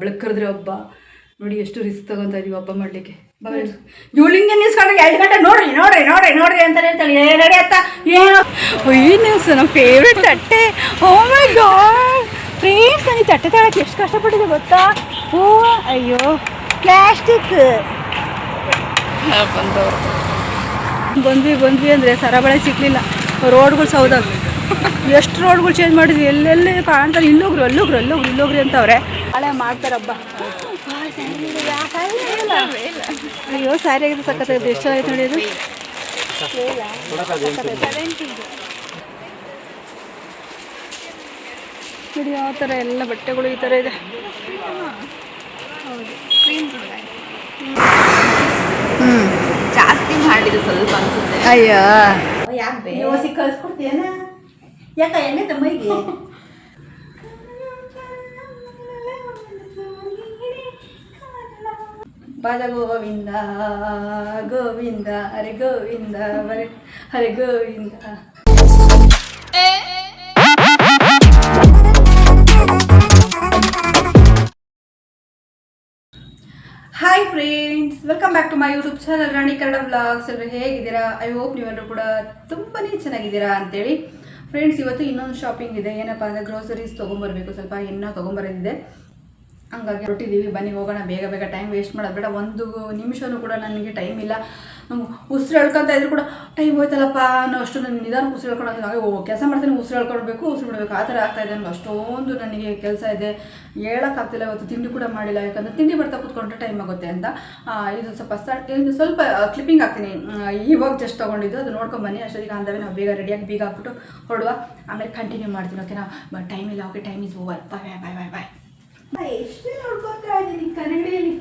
ಬೆಳಕರಿದ್ರೆ ಹಬ್ಬ ನೋಡಿ ಎಷ್ಟು ರಿಸ್ಕ್ ತಗೊಂತ ಇದೀವಿ ಹಬ್ಬ ಮಾಡ್ಲಿಕ್ಕೆ. ಇವಳಿಂಗೆ ನಿಲ್ಸ್ಕೊಂಡ್ರೆ 2 ಗಂಟೆ ನೋಡ್ರಿ ನೋಡ್ರಿ ನೋಡ್ರಿ ನೋಡ್ರಿ ಅಂತ ಹೇಳ್ತಾಳೆ. ರೆಡಿ ಅತ್ತ ಏನು ನ್ಯೂಸ್ ನಮ್ಮ ಫೇವ್ರೆಟ್ ತಟ್ಟೆ. ಓ ಮೈ ಗಾಡ್ ಫ್ರೆಂಡ್ಸ್, ನನಗೆ ತಟ್ಟೆ ತಗೊಳಕ್ಕೆ ಎಷ್ಟು ಕಷ್ಟಪಟ್ಟಿದೆ ಗೊತ್ತಾ. ಓ ಅಯ್ಯೋ ಪ್ಲಾಸ್ಟಿಕ್. ಬಂದ್ವಿ ಅಂದರೆ ಸರಬಳೆ ಸಿಕ್ಕಲಿಲ್ಲ. ರೋಡ್ಗಳು ಸೌದಾಗ ಎಷ್ಟು ರೋಡ್ಗಳು ಚೇಂಜ್ ಮಾಡಿದ್ವಿ. ಎಲ್ಲೆಲ್ಲಿ ಕಾಣ್ತಾರೆ ಇಲ್ಲೋಗ್ರಿ ಅಂತವ್ರೆ. ನಾಳೆ ಮಾಡ್ತಾರಬ್ಬ. ಅಯ್ಯೋ ಸ್ಯಾರಿ ಆಗಿದೆ ಸಕ್ಕತ್ತಾಗಿದೆ. ಎಷ್ಟು ಆಯ್ತು ನೋಡಿ ಅದು. ನೋಡಿ ಯಾವ ಥರ ಎಲ್ಲ ಬಟ್ಟೆಗಳು ಈ ಥರ ಇದೆ. ಜಾಸ್ತಿ ಮಾಡಿದ್ದು ಸ್ವಲ್ಪ ಅನ್ಸುತ್ತೆ. ಅಯ್ಯೋ ಯಾಕೆ ಯೋಸಿ ಕಳ್ಸ್ಕೊಡ್ತೀಯನ? ಯಾಕ ಹೆಂಗೈತೆ ಮೈಗೆ? ಬಾಜ Govinda Govinda Hare Govinda Hare Govinda. Hi friends, welcome back to my YouTube channel Rani Kannada vlogs. ಎಲ್ಲರೂ ಹೇಗಿದ್ದೀರಾ? ಐ ಹೋಪ್ ನೀವೆಲ್ಲರೂ ಕೂಡ ತುಂಬಾ ಚೆನ್ನಾಗಿದ್ದೀರಾ ಅಂತೇಳಿ. ಫ್ರೆಂಡ್ಸ್, ಇವತ್ತು ಇನ್ನೊಂದು ಶಾಪಿಂಗ್ ಇದೆ. ಏನಪ್ಪ ಅಂದರೆ ಗ್ರೋಸರೀಸ್ ತೊಗೊಂಬರ್ಬೇಕು, ಸ್ವಲ್ಪ ಇನ್ನೂ ತೊಗೊಂಬರೋದಿದೆ. ಹಂಗಾಗಿ ಹೊರಟಿದ್ದೀವಿ. ಬನ್ನಿ ಹೋಗೋಣ. ಬೇಗ ಟೈಮ್ ವೇಸ್ಟ್ ಮಾಡೋದು ಬೇಡ. ಒಂದು ನಿಮಿಷವೂ ಕೂಡ ನನಗೆ ಟೈಮ್ ಇಲ್ಲ. ಉಸಿರು ಹೇಳ್ಕೊತ ಇದ್ರು ಕೂಡ ಟೈಮ್ ಹೋಯ್ತಲ್ಲಪ್ಪ ಅನ್ನೋ ಅಷ್ಟು ನನಗೆ ನಿಧಾನ ಉಸಿರು ಹೇಳ್ಕೊಂಡು ಹಾಗೆ ಕೆಲಸ ಮಾಡ್ತೀನಿ. ಉಸಿರು ಹೇಳ್ಕೊಳ್ಬೇಕು, ಉಸಿರು ಬಿಡಬೇಕು, ಆ ಥರ ಆಗ್ತಾಯಿದೆ. ನನಗೆ ಅಷ್ಟೊಂದು ನನಗೆ ಕೆಲಸ ಇದೆ, ಹೇಳೋಕ್ಕಾಗ್ತಿಲ್ಲ. ಇವತ್ತು ತಿಂಡಿ ಕೂಡ ಮಾಡಿಲ್ಲ, ಯಾಕಂದರೆ ತಿಂಡಿ ಬರ್ತಾ ಕೂತ್ಕೊಂಡ್ರೆ ಟೈಮ್ ಆಗುತ್ತೆ ಅಂತ. ಇದು ಸ್ವಲ್ಪ ಕ್ಲಿಪ್ಪಿಂಗ್ ಹಾಕ್ತೀನಿ. ಇವಾಗ ಜಸ್ಟ್ ತೊಗೊಂಡಿದ್ದು, ಅದು ನೋಡ್ಕೊಂಬನ್ನಿ. ಅಷ್ಟೊತ್ತಿಗೆ ಅಂದವೇ ನಾವು ಬೇಗ ರೆಡಿಯಾಗಿ ಬೀಗ ಹಾಕ್ಬಿಟ್ಟು ಹೊರಡುವ. ಆಮೇಲೆ ಕಂಟಿನ್ಯೂ ಮಾಡ್ತೀನಿ. ಓಕೆನಾ? ಬಟ್ ಟೈಮ್ ಇಲ್ಲ. Okay, time is over. Bye. ಎಷ್ಟೇ ನೋಡ್ಕೊತಾ ಇದ್ದೀನಿ ಕನ್ನಡಿಯಲ್ಲಿ.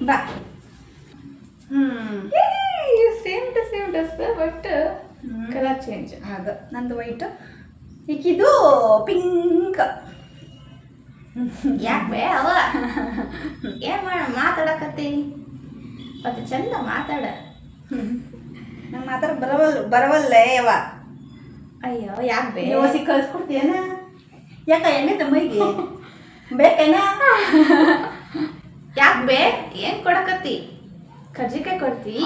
ಬಾ. Same dress but colour change. ಅದು ನಂದು ವೈಟ್, ಈಕಿದು ಪಿಂಕ್. ಯಾಕೆ ಅವ ಏನು ಮಾತಾಡಕತ್ತಿ? ಮತ್ತೆ ಚಂದ ಮಾತಾಡ. ನಂಗೆ ಮಾತಾಡ ಬರವಲ್ಲೇ ಅವ. ಅಯ್ಯೋ ಯಾಕೆ ಯೋಸಿ ಕಳ್ಸ್ಕೊಡ್ತೀಯನ? ಯಾಕ ಹೆಂಗೈತೆ ಮೈಗೆ? ಬೇಕೇನ? ಯಾಕೆ ಏನು ಕೊಡಕತ್ತಿ? ಕರ್ಜಿಕಾಯಿ ಕೊಡ್ತಿ?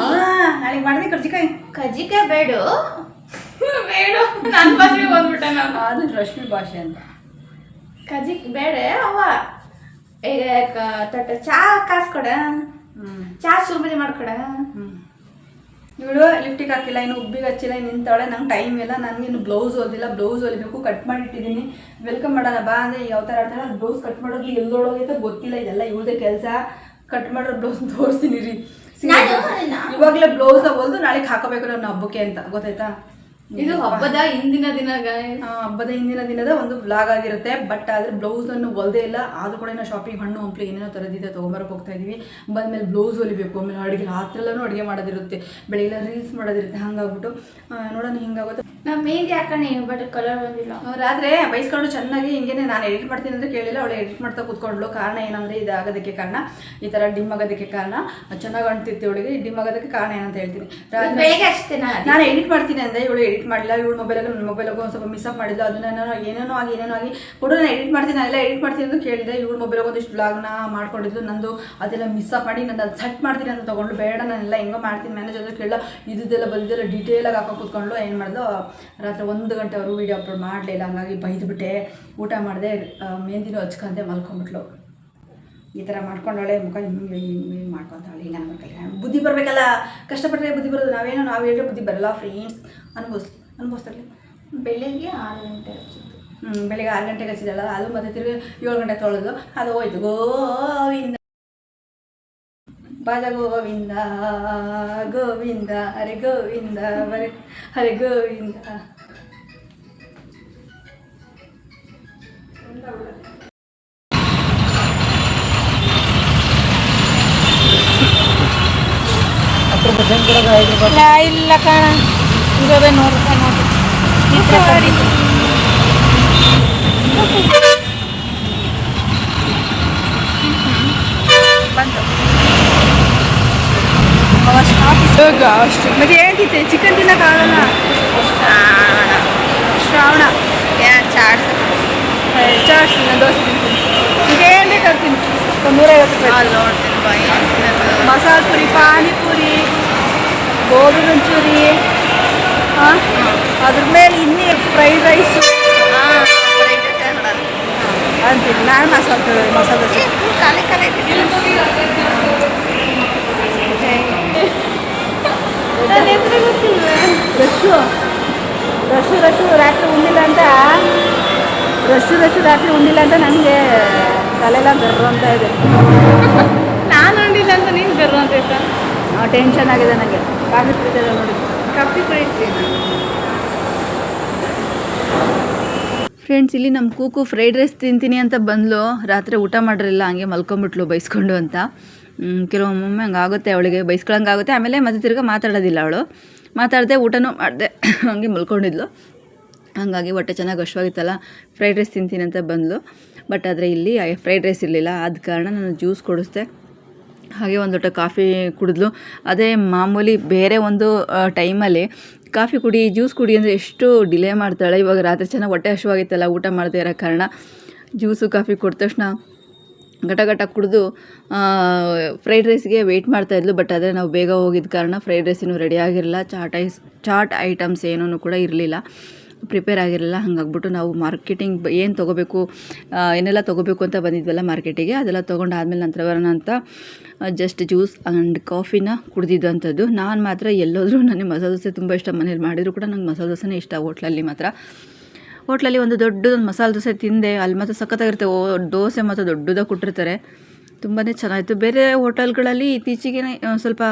ನಾಳೆ ಮಾಡಿದೆ ಕರ್ಜಿಕಾಯಿ ಬೇಡ ನನ್ನ ಭಾಷೆಗೆ ಬಂದ್ಬಿಟ್ಟೆ ನಾನು. ಅದು ರಶ್ಮಿ ಭಾಷೆ ಅಂತ. ಬೇಡ ಅವ್ವ. ಈಗ ತೊಟ್ಟ ಚಾ ಕಾಸು ಕೊಡ, ಚಾ ಸುರ್ಬದಿ ಮಾಡ್ಕೊಡ. ಇವಳು ಲಿಫ್ಟಿಗೆ ಹಾಕಿಲ್ಲ, ಇನ್ನು ಉಬ್ಬಿಗೆ ಹಚ್ಚಿಲ್ಲ, ನಿಂತಾಳೆ. ನಂಗೆ ಟೈಮ್ ಇಲ್ಲ. ನನಗೆ ಇನ್ನು ಬ್ಲೌಸ್ ಹೊಲಿದಿಲ್ಲ, ಬ್ಲೌಸ್ ಹೊಲಿಬೇಕು. ಕಟ್ ಮಾಡಿಟ್ಟಿದ್ದೀನಿ. ವೆಲ್ಕಮ್ ಮಾಡೋಣ ಬಾ ಅಂದರೆ ಯಾವ ಥರ ಆಡ್ತಾಳೆ. ಅದು ಬ್ಲೌಸ್ ಕಟ್ ಮಾಡೋದು ಎಲ್ಲೋಡೋಗೈತೆ ಗೊತ್ತಿಲ್ಲ. ಇದೆಲ್ಲ ಇವಳದೇ ಕೆಲಸ. ಕಟ್ ಮಾಡಿರೋ ಬ್ಲೌಸ್ ತೋರಿಸ್ತೀನಿ ರೀ. ಇವಾಗಲೇ ಬ್ಲೌಸ್ ಹೊಲ್ದು ನಾಳೆಗೆ ಹಾಕೋಬೇಕು ನನ್ನ ಹಬ್ಬಕ್ಕೆ ಅಂತ, ಗೊತ್ತಾಯ್ತಾ? ಇದು ಹಬ್ಬದ ಹಿಂದಿನ ದಿನ, ಹಬ್ಬದ ಹಿಂದಿನ ದಿನದ ಒಂದು ಬ್ಲಾಗ್ ಆಗಿರುತ್ತೆ. ಬಟ್ ಆದರೆ ಬ್ಲೌಸನ್ನು ಹೊಲ್ದೇ ಇಲ್ಲ. ಆದರೂ ಕೂಡ ನಾವು ಶಾಪಿಂಗ್ ಹಣ್ಣು ಹಂಪ್ಲಿ ಏನೇನೋ ಥರದಿದೆ ತೊಗೊಂಬರಕ್ಕೆ ಹೋಗ್ತಾ ಇದ್ದೀವಿ. ಬಂದಮೇಲೆ ಬ್ಲೌಸ್ ಹೊಲಿಬೇಕು. ಆಮೇಲೆ ಅಡುಗೆ ರಾತ್ರೆಲ್ಲೂ ಅಡುಗೆ ಮಾಡೋದಿರುತ್ತೆ, ಬೆಳಿಗ್ಗೆ ರೀಲ್ಸ್ ಮಾಡೋದಿರುತ್ತೆ. ಹಂಗಾಗ್ಬಿಟ್ಟು ನೋಡೋಣ ಹಿಂಗಾಗುತ್ತೆ. ನಾವು ಮೆಹಂದಿ ಹಾಕೋಣ, ಬಟ್ ಕಲರ್ ಬಂದಿಲ್ಲ. ರಾತ್ರಿ ಬೈಸ್ಕೊಂಡು ಚೆನ್ನಾಗಿ ಹಿಂಗೇನೆ ನಾನು ಎಡಿಟ್ ಮಾಡ್ತೀನಿ ಅಂದರೆ ಕೇಳಿಲ್ಲ. ಅವಳು ಎಡಿಟ್ ಮಾಡ್ತಾ ಕೂತ್ಕೊಂಡ್ಲು. ಕಾರಣ ಏನಂದರೆ ಇದಾಗೋದಕ್ಕೆ ಕಾರಣ, ಈ ಥರ ಡಿಮ್ ಆಗೋದಕ್ಕೆ ಕಾರಣ. ಚೆನ್ನಾಗಿ ಅಂತಿರ್ತಿ ಅವಳಿಗೆ. ಡಿಮ್ ಆಗೋದಕ್ಕೆ ಕಾರಣ ಏನಂತ ಹೇಳ್ತೀನಿ. ರಾತ್ರಿ ನಾನು ಎಡಿಟ್ ಮಾಡ್ತೀನಿ ಅಂದರೆ ಇವಳು ಎಡಿಟ್ ಮಾಡಿಲ್ಲ. ಇವಳು ಮೊಬೈಲಾಗ ನನ್ನ ಮೊಬೈಲಾಗ ಒಂದು ಸ್ವಲ್ಪ ಮಿಸ್ಅಪ್ ಮಾಡಿದ್ದು. ಅದನ್ನ ಏನೇನೋ ಆಗಿ ಕೊಡು, ನಾನು ಎಡಿಟ್ ಮಾಡ್ತೀನಿ, ಎಲ್ಲ ಎಡಿಟ್ ಮಾಡ್ತೀನಿ ಅಂತ ಕೇಳಿದೆ. ಇವಳು ಮೊಬೈಲಾಗ ಒಂದಿಷ್ಟು ಬ್ಲಾಗ್ನ ಮಾಡ್ಕೊಂಡಿದ್ದು. ನಂದು ಅದೆಲ್ಲ ಮಿಸ್ಅಪ್ ಮಾಡಿ ನಾನು ಅದು ಸೆಟ್ ಮಾಡ್ತೀನಿ ಅಂತ ತೊಗೊಂಡು, ಬೇಡ ನಾನೆಲ್ಲ ಹೆಂಗೋ ಮಾಡ್ತೀನಿ ಮ್ಯಾನೇಜ್ ಅಂದರೆ ಕೇಳ ಇದೆಲ್ಲ ಬಂದಿದ್ದೆಲ್ಲ ಡೀಟೇಲಾಗಿ ಹಾಕೋ ಕೂತ್ಕೊಂಡು ಏನು ಮಾಡಿದ್ಲು, ರಾತ್ರಿ 1 ಗಂಟೆವರೆಗೂ ವೀಡಿಯೋ ಅಪ್ಲೋಡ್ ಮಾಡಲಿಲ್ಲ. ಹಂಗಾಗಿ ಬೈದ್ಬಿಟ್ಟೆ. ಊಟ ಮಾಡಿದೆ, ಮೆಹಂದಿನೂ ಹಚ್ಕೊಂಡೆ, ಮಲ್ಕೊಂಡ್ಬಿಟ್ಲು. ಈ ಥರ ಮಾಡ್ಕೊಂಡವಳೆ. ಮುಖ ಹಿಂಗೆ ಮಾಡ್ಕೊತಾಳೆ. ಹಿಂಗೆ ಅನ್ಬೇಕಲ್ಲ, ಬುದ್ಧಿ ಬರಬೇಕಲ್ಲ. ಕಷ್ಟಪಟ್ಟರೆ ಬುದ್ಧಿ ಬರೋದು. ನಾವು ಹೇಳಿದ್ರೆ ಬುದ್ಧಿ ಬರಲ್ಲ. ಫ್ರೆಂಡ್ಸ್, ಅನುಭವಿಸ್ತಾರಲಿ. ಬೆಳಿಗ್ಗೆ 6 ಗಂಟೆ ಹಚ್ಚಿತ್ತು. ಬೆಳಿಗ್ಗೆ 6 ಗಂಟೆಗೆ ಹಚ್ಚಿದಲ್ಲ, ಅದು ಮತ್ತೆ ತಿರುಗಿ 7 ಗಂಟೆ ತೊಳೆದು ಅದು ಹೋಯ್ತು. ಗೋವಿಂದ. ಬಾಜ ಗೋವಿಂದ ಗೋವಿಂದ ಹರೆ ಗೋವಿಂದ ಹರೆ ಗೋವಿಂದ. ಇಲ್ಲ ಕಾಣ ಇರೋದೇ 100 ರೂಪಾಯಿ ನೋಡಿ. ಬಂತು ಅಷ್ಟು ಮತ್ತೆ ಹೇಳ್ತಿದ್ದೆ ಚಿಕನ್ ತಿನ್ನೋಕ್ಕಾಗಲ್ಲ. ಶ್ರಾವಣ ಚಾಟ್ಸ್ ಚಾಟ್ಸ್ ದೋಸೆ ತಿಂತೀನಿ. ಈಗ ಏನು ಬೇಕಾದ್ರೆ ತಿಂತೀನಿ. 150 ರೂಪಾಯಿ ನೋಡ್ತೀನಿ. ಮಸಾಲೆ ಪುರಿ, ಪಾನಿಪುರಿ, ಗೋಬಿ ಮಂಚೂರಿ, ಅದ್ರ ಮೇಲೆ ಇನ್ನೇ ಫ್ರೈಡ್ ರೈಸು ಅಂತೀನಿ. ನಾನು ಮಸಾಲೆ ದೋಸೆ ಖಾಲಿ ಖಾಲಿ ರಶ್ಶು ರಾತ್ರಿ ಉಂಡಿಲ್ಲ ಅಂತ ರಾತ್ರಿ ಉಂಡಿಲ್ಲ ಅಂತ ನನಗೆ ತಲೆಲ್ಲ ಗರ್ರ ಅಂತ ಇದೆ. ನಾನು ಉಂಡಿಲ್ಲ ಅಂತ ನೀನು ಗರ್ವ ಅಂತ ಇತ್ತ. ಟೆನ್ಷನ್ ಆಗಿದೆ ನನಗೆ. ಕಾಫಿ ಕುಡಿತಿದ್ದೆ ನೋಡಿ. ಕಾಫಿ ಕುಡಿತೀನಿ. ಫ್ರೆಂಡ್ಸ್, ಇಲ್ಲಿ ನಮ್ಮ ಕೂಕು ಫ್ರೈಡ್ ರೈಸ್ ತಿಂತೀನಿ ಅಂತ ಬಂದಳು. ರಾತ್ರಿ ಊಟ ಮಾಡಿರಲಿಲ್ಲ, ಹಂಗೆ ಮಲ್ಕೊಂಬಿಟ್ಲು ಬೈಸ್ಕೊಂಡು ಅಂತ. ಕೆಲವೊಮ್ಮೆ ಹಂಗಾಗುತ್ತೆ ಅವಳಿಗೆ, ಬೈಸ್ಕೊಳಂಗಾಗುತ್ತೆ. ಆಮೇಲೆ ಮತ್ತೆ ತಿರ್ಗಿ ಮಾತಾಡೋದಿಲ್ಲ ಅವಳು. ಮಾತಾಡದೆ ಊಟನೂ ಮಾಡಿದೆ ಹಂಗೆ ಮಲ್ಕೊಂಡಿದ್ಲು. ಹಾಗಾಗಿ ಹೊಟ್ಟೆ ಚೆನ್ನಾಗಿ ಹಶ್ವಾಗಿತ್ತಲ್ಲ, ಫ್ರೈಡ್ ರೈಸ್ ತಿಂತೀನಿ ಅಂತ ಬಂದಳು. ಬಟ್ ಆದರೆ ಇಲ್ಲಿ ಫ್ರೈಡ್ ರೈಸ್ ಇರಲಿಲ್ಲ. ಆದ ಕಾರಣ ನಾನು ಜ್ಯೂಸ್ ಕೊಡಿಸ್ದೆ. ಹಾಗೆ ಒಂದು ಲೋಟ ಕಾಫಿ ಕುಡಿದ್ಲು. ಅದೇ ಮಾಮೂಲಿ ಬೇರೆ ಒಂದು ಟೈಮಲ್ಲಿ ಕಾಫಿ ಕುಡಿ, ಜ್ಯೂಸ್ ಕುಡಿ ಅಂದರೆ ಎಷ್ಟು ಡಿಲೇ ಮಾಡ್ತಾಳೆ. ಇವಾಗ ರಾತ್ರಿ ಚೆನ್ನಾಗಿ ಹೊಟ್ಟೆ ಹಶ್ವಾಗಿತ್ತಲ್ಲ, ಊಟ ಮಾಡದೇ ಇರೋ ಕಾರಣ ಜ್ಯೂಸು ಕಾಫಿ ಕೊಟ್ಟ ತಕ್ಷಣ ಘಟ ಕುಡಿದು ಫ್ರೈಡ್ ರೈಸ್ಗೆ ವೆಯ್ಟ್ ಮಾಡ್ತಾಯಿದ್ಲು. ಬಟ್ ಆದರೆ ನಾವು ಬೇಗ ಹೋಗಿದ್ದ ಕಾರಣ ಫ್ರೈಡ್ ರೈಸ್ ಇನ್ನೂ ರೆಡಿ ಆಗಿರಲಿಲ್ಲ. ಚಾಟ್ ಐಟಮ್ಸ್ ಏನೂ ಕೂಡ ಇರಲಿಲ್ಲ, ಪ್ರಿಪೇರ್ ಆಗಿರಲಿಲ್ಲ. ಹಾಗಾಗ್ಬಿಟ್ಟು ನಾವು ಮಾರ್ಕೆಟಿಂಗ್ ಏನು ತೊಗೋಬೇಕು, ಏನೆಲ್ಲ ತೊಗೋಬೇಕು ಅಂತ ಬಂದಿದ್ವಲ್ಲ ಮಾರ್ಕೆಟಿಗೆ, ಅದೆಲ್ಲ ತೊಗೊಂಡಾದ್ಮೇಲೆ ನಂತರ ಬರೋಣ ಅಂತ ಜಸ್ಟ್ ಜ್ಯೂಸ್ ಆ್ಯಂಡ್ ಕಾಫಿನ ಕುಡಿದಿದ್ದಂಥದ್ದು. ನಾನು ಮಾತ್ರ ಎಲ್ಲೋದ್ರೂ ನನಗೆ ಮಸಾಲೆ ದೋಸೆ ತುಂಬ ಇಷ್ಟ. ಮನೇಲಿ ಮಾಡಿದರೂ ಕೂಡ ನಂಗೆ ಮಸಾಲೆ ದೋಸೆನೇ ಇಷ್ಟ. ಹೋಟ್ಲಲ್ಲಿ ಒಂದು ದೊಡ್ಡದೊಂದು ಮಸಾಲೆ ದೋಸೆ ತಿಂದೆ. ಅಲ್ಲಿ ಮಾತ್ರ ಸಖತ್ತಾಗಿರುತ್ತೆ. ದೋಸೆ ಮಾತ್ರ ದೊಡ್ಡದಾಗಿ ಕೊಟ್ಟಿರ್ತಾರೆ, ತುಂಬಾ ಚೆನ್ನಾಗಿತ್ತು. ಬೇರೆ ಹೋಟೆಲ್ಗಳಲ್ಲಿ ಇತ್ತೀಚೆಗೆ ಸ್ವಲ್ಪ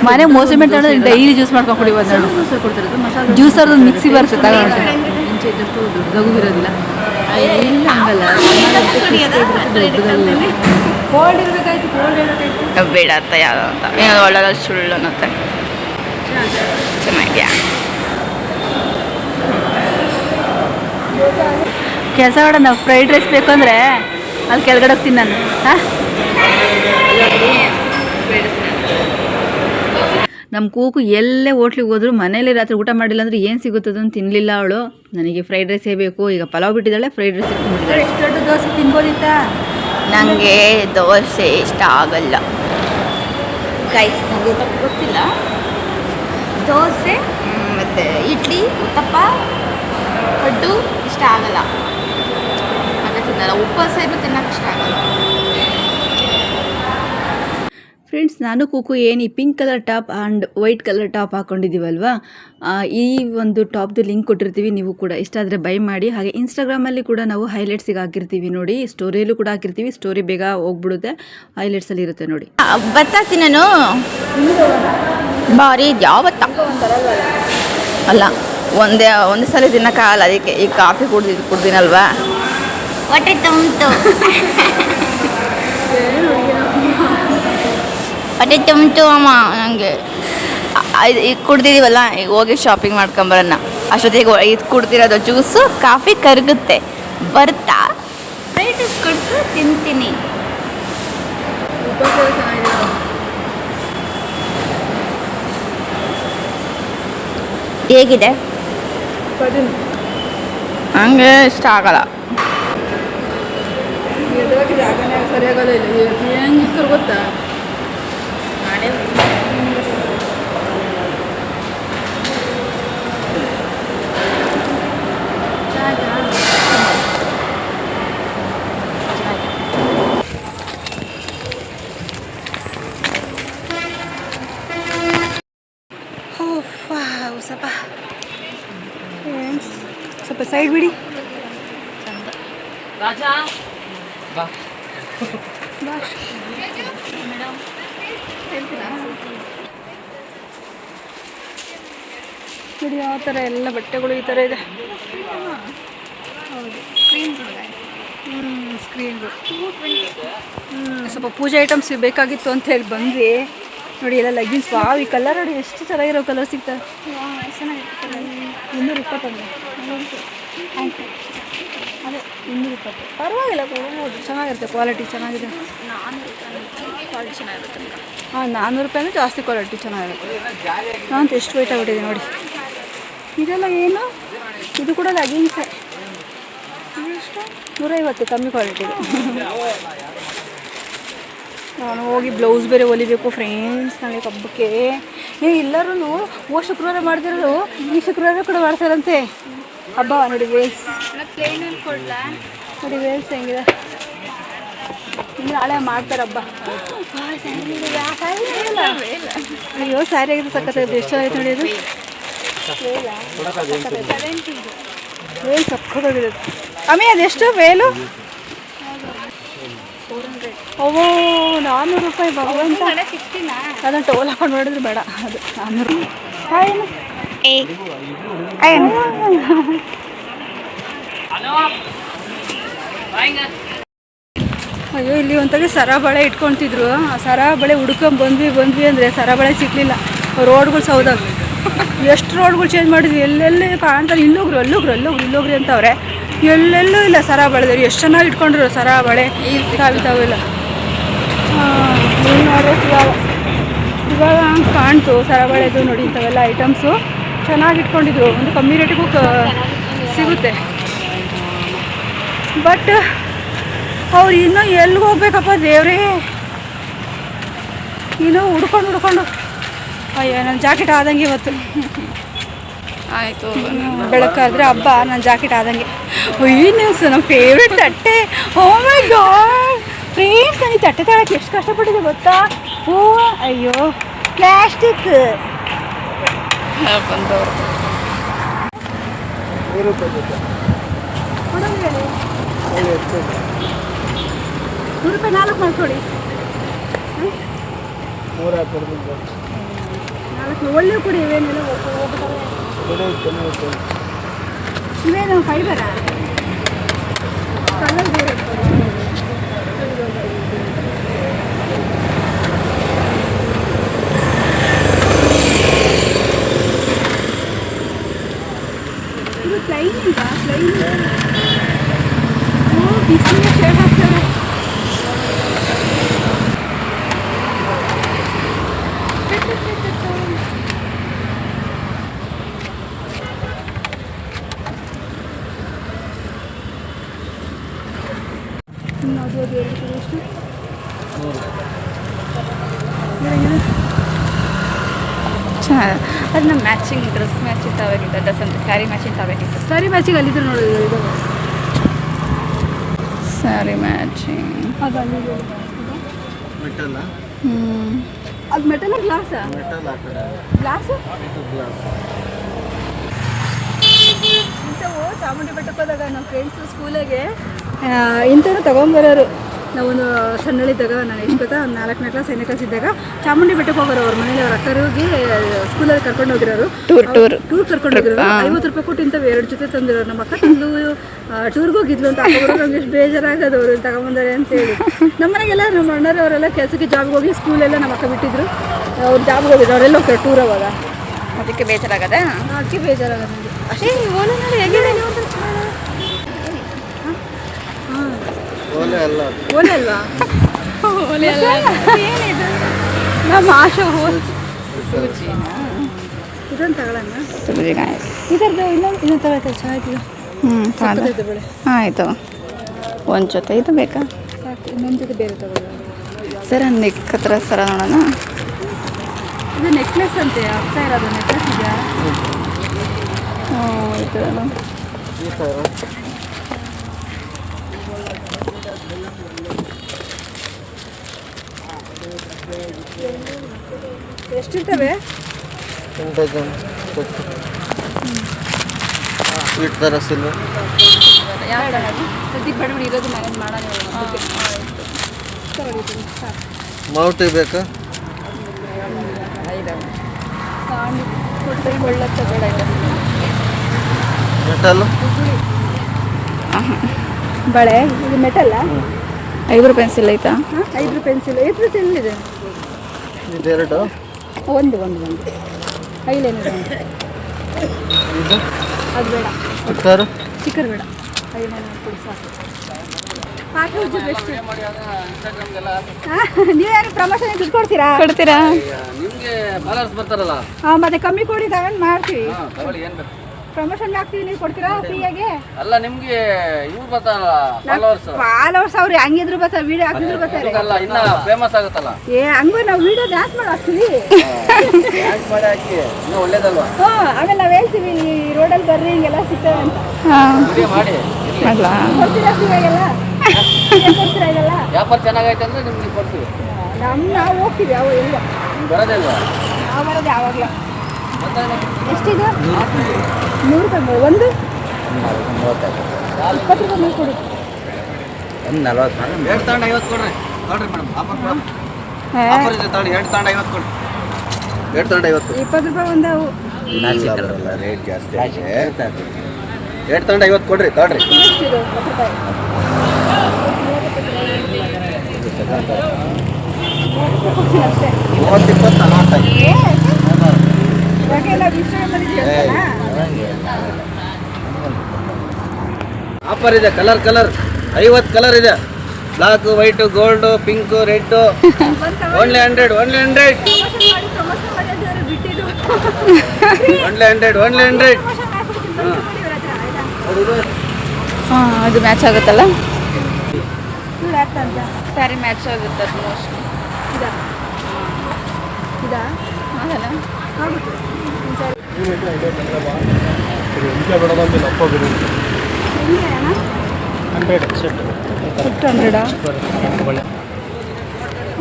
ಮನೆ ಮೋಸ ಮಾಡ್ತಾರೆ, ಡೈಲಿ ಜ್ಯೂಸ್ ಮಾಡ್ಕೊಂಡು ಕುಡಿಬೋದು. ದೋಸೆ ಕೊಡ್ತಾರೆ, ಮಸಾಲೆ ಜ್ಯೂಸ್ ಅವ್ರದ್ದು ಮಿಕ್ಸಿ ಬರುತ್ತೆ ತಗೊಂಡು. ಮುಂಚೆ ಇದ್ದಷ್ಟು ದೊಡ್ಡದಾಗೂ ಇರೋದಿಲ್ಲ, ಇಲ್ಲ ಹಂಗಲ್ಲ. ಕೋಲ್ಡ್ ಇರಬೇಕಾಯ್ತು. ಬೇಡ ಅಂತ ಯಾವ್ದು ಅಂತ ಒಳ್ಳೆ ಸುಳ್ಳು ಅನ್ನತ್ತೆ. ಚೆನ್ನಾಗಿದೆಯಾ? ಕೆಲಸ ಮಾಡ, ನಾವು ಫ್ರೈಡ್ ರೈಸ್ ಬೇಕು ಅಂದರೆ ಅಲ್ಲಿ ಕೆಳಗಡೆ ಹೋಗ್ತೀನಿ ನಾನು. ನಮ್ಮ ಕೂಕು ಎಲ್ಲೇ ಹೋಟ್ಲಿಗೆ ಹೋದ್ರು ಮನೇಲಿ ರಾತ್ರಿ ಊಟ ಮಾಡಿಲ್ಲ ಅಂದರೆ ಏನು ಸಿಗುತ್ತದನ್ನು ತಿನ್ನಲಿಲ್ಲ ಅವಳು. ನನಗೆ ಫ್ರೈಡ್ ರೈಸೇ ಬೇಕು. ಈಗ ಪಲಾವ್ ಬಿಟ್ಟಿದ್ದಾಳೆ, ಫ್ರೈಡ್ ರೈಸ್ ಇಟ್ಕೊಂಡಿದ್ದಾಳೆ. ಎಷ್ಟು ದೊಡ್ಡ ದೋಸೆ ತಿನ್ಬೋದಿತ್ತ? ನನಗೆ ದೋಸೆ ಇಷ್ಟ ಆಗಲ್ಲ ಗೈಸ್. ನನಗೆ ಗೊತ್ತಿಲ್ಲ. ದೋಸೆ ಮತ್ತು ಇಡ್ಲಿ, ಉತ್ತಪ್ಪ, ಪಡ್ಡು ಇಷ್ಟ ಆಗಲ್ಲ. ಹಾಗೆ ತಿನ್ನಲ್ಲ. ಉಪವಾಸ ಇದ್ದು ತಿನ್ನೋಕೆ ಇಷ್ಟ ಆಗಲ್ಲ. ಫ್ರೆಂಡ್ಸ್, ನಾನು ಕೂಕು ಏನು ಈ pink colour top and white colour top ಹಾಕ್ಕೊಂಡಿದ್ದೀವಲ್ವ, ಈ ಒಂದು ಟಾಪ್ದು ಲಿಂಕ್ ಕೊಟ್ಟಿರ್ತೀವಿ. ನೀವು ಕೂಡ ಇಷ್ಟ ಆದರೆ ಬೈ ಮಾಡಿ. ಹಾಗೆ ಇನ್ಸ್ಟಾಗ್ರಾಮಲ್ಲಿ ಕೂಡ ನಾವು ಹೈಲೈಟ್ಸಿಗೆ ಹಾಕಿರ್ತೀವಿ ನೋಡಿ, ಸ್ಟೋರಿಯಲ್ಲೂ ಕೂಡ ಹಾಕಿರ್ತೀವಿ. ಸ್ಟೋರಿ ಬೇಗ ಹೋಗ್ಬಿಡುತ್ತೆ, ಹೈಲೈಟ್ಸಲ್ಲಿ ಇರುತ್ತೆ ನೋಡಿ. ಬತ್ತಾತಿ ನಾನು ಭಾರಿ ಯಾವತ್ತ ಅಲ್ಲ, ಒಂದು ಸಲ ತಿನ್ನೋಕ್ಕಾಗಲ್ಲ. ಅದಕ್ಕೆ ಈ ಕಾಫಿ ಕುಡ್ದಿನಲ್ವಾ, ಹೊಟ್ಟೆ ತುಂಬಿತು. ಹೊಟ್ಟೆ ತುಂಬಿತು ಅಮ್ಮ ನನಗೆ. ಈಗ ಕುಡ್ದಿದ್ದೀವಲ್ಲ, ಈಗ ಹೋಗಿ ಶಾಪಿಂಗ್ ಮಾಡ್ಕೊಂಬರೋಣ. ಅಷ್ಟೊತ್ತಿಗೆ ಇದು ಕುಡ್ದಿರೋದು ಜ್ಯೂಸು ಕಾಫಿ ಕರಗುತ್ತೆ. ಬರ್ತಾ ಫ್ರೈಡ್ ರೈಸ್ ಕೊಟ್ಟು ತಿಂತೀನಿ. ಹೇಗಿದೆ? ಹಂಗೆ ಇಷ್ಟ ಆಗಲ್ಲ. ಸರಿಯಾಗಲ್ಲ. ಇಲ್ಲ ಹೆಂಗಿರ್ತಾರೆ ಗೊತ್ತಾ? ಸ್ವಲ್ಪ ಸೈಡ್ ಬಿಡಿ. ರಾಜಾ ಬಾ ಮೇಡಮ್ ನೋಡಿ ಯಾವ ಥರ ಎಲ್ಲ ಬಟ್ಟೆಗಳು ಈ ಥರ ಇದೆ. ಹೌದು ಸ್ಕ್ರೀನ್ಗಳು ಸ್ವಲ್ಪ ಪೂಜೆ ಐಟಮ್ಸ್ ಬೇಕಾಗಿತ್ತು ಅಂತ ಹೇಳಿ ಬಂದ್ವಿ. ನೋಡಿ ಎಲ್ಲ ಲಗ್ಗಿನ್ಸ್. ವಾವ್, ಈ ಕಲರ್ ನೋಡಿ ಎಷ್ಟು ಚೆನ್ನಾಗಿರೋ ಕಲರ್ ಸಿಗ್ತವೆ. 220 ಅದೇ 220 ಪರವಾಗಿಲ್ಲ, ಕೊಡ್ಬೋದು. ಚೆನ್ನಾಗಿರುತ್ತೆ, ಕ್ವಾಲಿಟಿ ಚೆನ್ನಾಗಿದೆ. 400 ಚೆನ್ನಾಗಿರುತ್ತೆ. ಹಾಂ, 400 ರೂಪಾಯಿ ಅಂದರೆ ಜಾಸ್ತಿ ಕ್ವಾಲಿಟಿ ಚೆನ್ನಾಗಿರುತ್ತೆ. ನಾನು ಎಷ್ಟು ವೆಯ್ಟ್ ಆಗಿಬಿಟ್ಟಿದೆ ನೋಡಿ. ಇದೆಲ್ಲ ಏನು, ಇದು ಕೂಡ ಲಗ್ಗಿನ್ಸ್. ಎಷ್ಟು 150, ಕಮ್ಮಿ ಕ್ವಾಲಿಟಿ. ನಾನು ಹೋಗಿ ಬ್ಲೌಸ್ ಬೇರೆ ಹೊಲಿಬೇಕು ಫ್ರೆಂಡ್ಸ್ ನಾಳೆ ಹಬ್ಬಕ್ಕೆ. ಎಲ್ಲರೂ ಶುಕ್ರವಾರ ಮಾಡ್ತಿರೋದು ಈ ಶುಕ್ರವಾರ ಕೂಡ ಮಾಡ್ತಾರಂತೆ ಹಬ್ಬ. ನೋಡಿ ವೇಲ್ಸ್, ನೋಡಿ ವೇಲ್ಸ್ ಹೆಂಗಿದೆ. ಇನ್ನು ನಾಳೆ ಮಾಡ್ತಾರೆ ಹಬ್ಬ. ಅಯ್ಯೋ ಸ್ಯಾರಿ ಆಗಿದೆ, ಸಕ್ಕತ್ತಾಗಿದೆ. ಎಷ್ಟು ಆಯ್ತು ನೋಡಿ ಅದು ವೇಲ್, ಸಕ್ಕತ್ತಾಗಿದೆ. ಅಮ್ಮಿ ಅದೆಷ್ಟು ವೇಲು? ಓಹೋ 400 ರೂಪಾಯಿ ಭಗವಂತ. ಅದನ್ನು ಟೋಲ್ ಹಾಕೊಂಡು ನೋಡಿದ್ರೆ ಬೇಡ, ಅದು 400. ಅಯ್ಯೋ, ಇಲ್ಲಿ ಒಂತಾಗೆ ಸರ ಬಳೆ ಇಟ್ಕೊತಿದ್ರು. ಆ ಸರ ಬಳೆ ಬಂದ್ವಿ ಅಂದರೆ ಸರ ಬಳೆ ಸಿಗಲಿಲ್ಲ. ರೋಡ್ಗಳು ಸೌದಾಗ ಎಷ್ಟು ರೋಡ್ಗಳು ಚೇಂಜ್ ಮಾಡಿದ್ವಿ. ಎಲ್ಲೆಲ್ಲಿ ಕಾಣ್ತಾರೆ, ಇಲ್ಲೋಗ್ರಿ ಅಂತವ್ರೆ. ಎಲ್ಲೆಲ್ಲೂ ಇಲ್ಲ ಸರ ಬಳೆದವ್ರು. ಎಷ್ಟು ಚೆನ್ನಾಗಿ ಇಟ್ಕೊಂಡ್ರು ಸರ ಬಳೆ. ತಾವಿಲ್ಲ ಇವಾಗ ಕಾಣ್ತು ಸರ ಬಳೆದು. ನೋಡಿ ಇಂಥವೆಲ್ಲ ಐಟಮ್ಸು ಚೆನ್ನಾಗಿ ಇಟ್ಕೊಂಡಿದ್ರು. ಒಂದು ಕಮ್ಮಿ ರೇಟಿಗೂ ಸಿಗುತ್ತೆ. ಬಟ್ ಅವ್ರು ಇನ್ನೂ ಎಲ್ಲಿಗೆ ಹೋಗ್ಬೇಕಪ್ಪ ದೇವ್ರೇ. ಇನ್ನೂ ಹುಡ್ಕೊಂಡು ಅಯ್ಯೋ, ನನ್ನ ಜಾಕೆಟ್ ಆದಂಗೆ ಇವತ್ತು. ಆಯಿತು, ಬೆಳಕಾದ್ರೆ ಹಬ್ಬ, ನನ್ನ ಜಾಕೆಟ್ ಆದಂಗೆ. ನ್ಯೂಸ್ ನಮ್ಮ ಫೇವ್ರೆಟ್ ತಟ್ಟೆ. ಓ ಮೈ ಗಾಡ್ ಫ್ರೆಂಡ್ಸ್, ನನಗೆ ತಟ್ಟೆ ತಗೊಳಕ್ಕೆ ಎಷ್ಟು ಕಷ್ಟಪಟ್ಟಿದೆ ಗೊತ್ತಾ. ಓ ಅಯ್ಯೋ, ಪ್ಲಾಸ್ಟಿಕ್. ₹100 4 ಮಾಡ್ಕೊಡಿ. 4 ಒಳ್ಳೆ ಕೊಡಿ. ಇವೇನೆಲ್ಲ ಇವೇನು ಫೈಬರಾ? ಕಲರ್ ಬೇರೆ. ಇದು ಪ್ಲೈನ್ ಇಲ್ಲ, ಪ್ಲೈನ್. ಓ, ಬಿಸಿಲಿಗೆ ಶೇಡ್ ಹಾಕ್ತಾರೆ. ಚೆನ್ನಾಗಿದೆ. ಅದು ನಮ್ಮ ಮ್ಯಾಚಿಂಗ್ ಡ್ರೆಸ್ ಮ್ಯಾಚಿಂಗ್ ತಗೋಬೇಕಿತ್ತು. ಡ್ರೆಸ್ ಅಂತ ಸ್ಯಾರಿ ಮ್ಯಾಚಿಂಗ್ ತಗೋಬೇಕಿತ್ತು. ಸ್ಯಾರಿ ಮ್ಯಾಚಿಂಗ್ ಅಲ್ಲಿದ್ರು ನೋಡಿ. ಇದು ಸ್ಯಾರಿ ಮ್ಯಾಚಿಂಗ್ ಅದು ಅಲ್ಲಿ ಮೆಟಲ್. ಅದು ಮೆಟಲ್ ಗ್ಲಾಸಾ? ಗ್ಲಾಸು ಇಂಥವು ಚಾಮುಂಡಿ ಬೆಟ್ಟಕ್ಕೆ ಹೋದಾಗ ನಮ್ಮ ಫ್ರೆಂಡ್ಸು ಸ್ಕೂಲಿಗೆ ಇಂಥವ್ರು ತೊಗೊಂಬರೋರು. ನಾವೊಂದು ಸಣ್ಣಳಿದ್ದಾಗ, ನಾನು ಎಷ್ಟು ಗೊತ್ತಾ, 4ನೇ ಕ್ಲಾಸ್ 5ನೇ ಕ್ಲಾಸ್ ಇದ್ದಾಗ ಚಾಮುಂಡಿ ಬೆಟ್ಟಕ್ಕೆ ಹೋಗೋರು. ಅವ್ರ ಮನೇಲಿ ಅವ್ರ ಅಕ್ಕರಿಗೆ ಸ್ಕೂಲಲ್ಲಿ ಕರ್ಕೊಂಡು ಹೋಗಿರೋರು. ಟೂರ್ ಕರ್ಕೊಂಡು ಹೋಗಿರೋರು. 50 ರೂಪಾಯಿ ಕೊಟ್ಟು ಇಂಥವು 2 ಜೊತೆ ತಂದಿರೋರು. ನಮ್ಮ ಅಕ್ಕ ತಂದು ಟೂರ್ಗೆ ಹೋಗಿದ್ಲು ಅಂತ ಹಾಕೋರು. ನಮ್ಗೆ ಎಷ್ಟು ಬೇಜಾರಾಗೋದು ಅವರು ತಗೊಂಬಂದಾರೆ ಅಂತೇಳಿ. ನಮ್ಮನೆಗೆಲ್ಲ ನಮ್ಮ ಅಣ್ಣರವರೆಲ್ಲ ಕೆಲಸಕ್ಕೆ ಜಾಬ್ಗೆ ಹೋಗಿ ಸ್ಕೂಲೆಲ್ಲ ನಮ್ಮ ಅಕ್ಕ ಬಿಟ್ಟಿದ್ರು. ಅವ್ರು ಜಾಬ್ಗೆ ಹೋಗಿದ್ರು. ಅವರೆಲ್ಲ ಹೋಗ್ತಾರೆ ಟೂರ್ ಅವಾಗ. ಅದಕ್ಕೆ ಬೇಜಾರಾಗದೆ. ಅದಕ್ಕೆ ಬೇಜಾರಾಗದ ನನಗೆ ಅಷ್ಟೇ. ಓಲೆ ನೋಡಿ ಹೇಗಿದೆ. ಓಲೆ ಅಲ್ವಾ? ಓಲೆ ಅಲ್ಲ, ಏನಿದು ನಮ್ಮ ಆಶಾ ಇದನ್ನು ತಗೊಳ್ಳೋಣ. ಇದರದ್ದು ಇನ್ನೊಂದು ತಗೊಳ್ತಾರೆ. ಚೆನ್ನಾಗಿತ್ತು. ಬೆಳೆ ಆಯಿತು. ಒಂದು ಜೊತೆ ಇದು ಬೇಕಾ? ಸಾಕು. ಇನ್ನೊಂದು ಜೊತೆ ಬೇರೆ ತಗೊಳ್ಳೋಣ. ಸರ್, ನೆಕ್ ಹತ್ರ ಸರ ನೋಡೋಣ. ಇದು ನೆಕ್ಲೆಸ್ ಅಂತೆ. ಆಗ್ತಾ ಇರೋದು ನೆಕ್ಲೆಸ್ ಇದೆಯಾ? ಇದು ಎಷ್ಟಿರ್ತವೆ? ಸದ್ಯಕ್ಕೆ ಬೇಡ ಬಿಡಿ, ಇರೋದು ಮ್ಯಾನೇಜ್ ಮಾಡೋಣ. ಮೌಟಿ ಬೇಕಾ? ಕೊಳ್ಳತ್ತ ಬೇಡ ಇಲ್ಲ ಮೆಟಲ್ ಬಳೆ ಇದು ಮೆಟಲ್ಲ. ಐಬ್ರೋ ಪೆನ್ಸಿಲ್ ಐತಾ? ಐಬ್ರೋ ಪೆನ್ಸಿಲ್ ಎಲ್ಲಿದೆ? ಇದೆರಡು ಒಂದು ಐಲೈನರ್ ಒಂದು. ಇದು ಅದು ಬೇಡ, ಸ್ಟಿಕ್ಕರ್ ಚಿಕ್ಕರ್ ಬೇಡ, ಐಲೈನರ್ ಕೊಡಿ ಸಾಕು. ಪಾತ್ರೆ ಉಜ್ಜು ಬೆಸ್ಟ್. ನೀವೇನು ಪ್ರಮೋಷನ್ ದುಡ್ಡು ಕೊಡ್ತೀರಾ? ನಿಮಗೆ ಫಾಲೋವರ್ಸ್ ಬರ್ತಾರಲ್ಲ, ಹಾಂ ಮತ್ತೆ ಕಮ್ಮಿ ಕೊಡಿ, ತಗೊಂಡು ಮಾಡ್ತೀವಿ. ತಗೊಳ್ಳಿ ಏನು ಬೇಕು. ಪ್ರಮೋಷನ್ ಆಗ್ತೀವಿ, ನೀವು ಕೊಡ್ತೀರಾ ಫ್ರೀಯಾಗಿ? ಅಲ್ಲ ನಿಮಗೆ ಇವ್ರು ಬರ್ತಾರಲ್ಲ ಫಾಲೋವರ್ಸ್. ಫಾಲೋವರ್ಸ್ ಅವ್ರು ಹೆಂಗಿದ್ರು ಬರ್ತಾರೆ, ವಿಡಿಯೋ ಹಾಕಿದ್ರು ಬರ್ತಾರೆ. ಅಲ್ಲ ಇನ್ನ ಫೇಮಸ್ ಆಗುತ್ತಲ್ಲ. ಹಂಗೂ ನಾವು ವಿಡಿಯೋ ಡ್ಯಾನ್ಸ್ ಮಾಡಿ ಹಾಕ್ತೀವಿ. ಡ್ಯಾನ್ಸ್ ಮಾಡಿ ಹಾಕಿ ಇನ್ನೂ ಒಳ್ಳೇದಲ್ವಾ. ಆಮೇಲೆ ನಾವು ಹೇಳ್ತೀವಿ ಈ ರೋಡಲ್ಲಿ ಬರ್ರಿ ಹಿಂಗೆಲ್ಲ ಸಿಗ್ತವೆ ಅಂತ. ವಿಡಿಯೋ ಮಾಡಿ ಕೊಡ್ತೀರಾ ಫ್ರೀಯಾಗೆಲ್ಲ? ಕೊಡ್ತೀರಾ ಇದೆಲ್ಲ? ವ್ಯಾಪಾರ ಚೆನ್ನಾಗೈತೆ ಅಂದ್ರೆ ನಿಮ್ಗೆ ಕೊಡ್ತೀವಿ. ನಾವು ಹೋಗ್ತೀವಿ, ಯಾವ ಇಲ್ಲ ನಿಮ್ಗೆ ಬರೋದಿಲ್ವಾ? ನಾವು ಬರೋದು ಯಾವಾಗಲೂ. ಎಷ್ಟಿದೆ? 100 ರೂಪಾಯಿ ಒಂದು. 20 ರೂಪಾಯಿ ನೀವು ಕೊಡಿ. ಒಂದು 40 ಎರಡು ತಗೊಂಡು 50 ಕೊಡ್ರಿ. ನೋಡ್ರಿ ಮೇಡಮ್ ಆಫರ್ ಇದೆ, ತಗೊಳ್ಳಿ. ಎರಡು ತಗೊಂಡು 50 ಕೊಡಿ. ಎರಡು ತಗೊಂಡು 50. 20 ರೂಪಾಯಿ ಒಂದು ಅವು. ಬರಲ್ಲ, ರೇಟ್ ಜಾಸ್ತಿ ಆಗಿದೆ. ಎರಡು ತಗೊಂಡು 50 ಕೊಡ್ರಿ, ತಗೊಳ್ರಿ. ಎಷ್ಟಿದೆ? 10 ರೂಪಾಯಿ. 30, 20, 40. ಆಫರ್ ಇದೆ. ಕಲರ್ 50 ಕಲರ್ ಇದೆ. Black, white, gold, pink, red. Only 100. Only 100. ಹಾಂ, ಅದು ಮ್ಯಾಚ್ ಆಗುತ್ತಲ್ಲ. ಸ್ಯಾರಿ ಮ್ಯಾಚ್ ಆಗುತ್ತೆ ಅದು ಮೋಸ್ಟ್ಲಿ. ಅದಲ್ಲ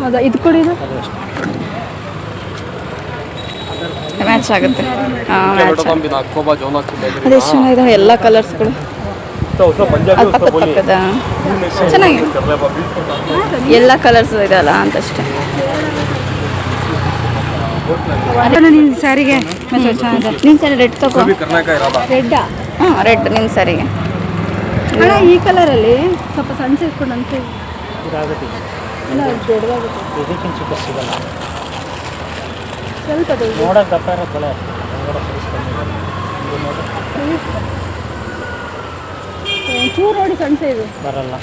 ಹೌದಾ? ಇದು ಕೊಡಿ, ಇದು ಮ್ಯಾಚ್ ಆಗುತ್ತೆ. ಅದೆಷ್ಟು ಚೆನ್ನಾಗಿದೆ, ಎಲ್ಲ ಕಲರ್ಸ್ಗಳು ಪಕ್ಕದ ಚೆನ್ನಾಗಿದೆ. ಎಲ್ಲ ಕಲರ್ಸ್ ಇದೆಯಲ್ಲ ಅಂತಷ್ಟೇ. ನಿನ್ನ ಸ್ಯಾರಿಗೆ ನಿನ್ನ ಸ್ಯಾರಿ ರೆಡ್ ತಗೋ. ರೆಡ್ಡಾ? ಹಾಂ, ರೆಡ್ ನಿನ್ನ ಸ್ಯಾರಿಗೆ. ಅಣ್ಣ ಈ ಕಲರಲ್ಲಿ ಸ್ವಲ್ಪ ಸಣ್ಣ ಇಟ್ಕೊಂಡು ಅಂತ ಸ್ವಲ್ಪ ಚೂರು ನೋಡಿ ಸಣ್ಣ ಇದು ಬರಲ್ಲ.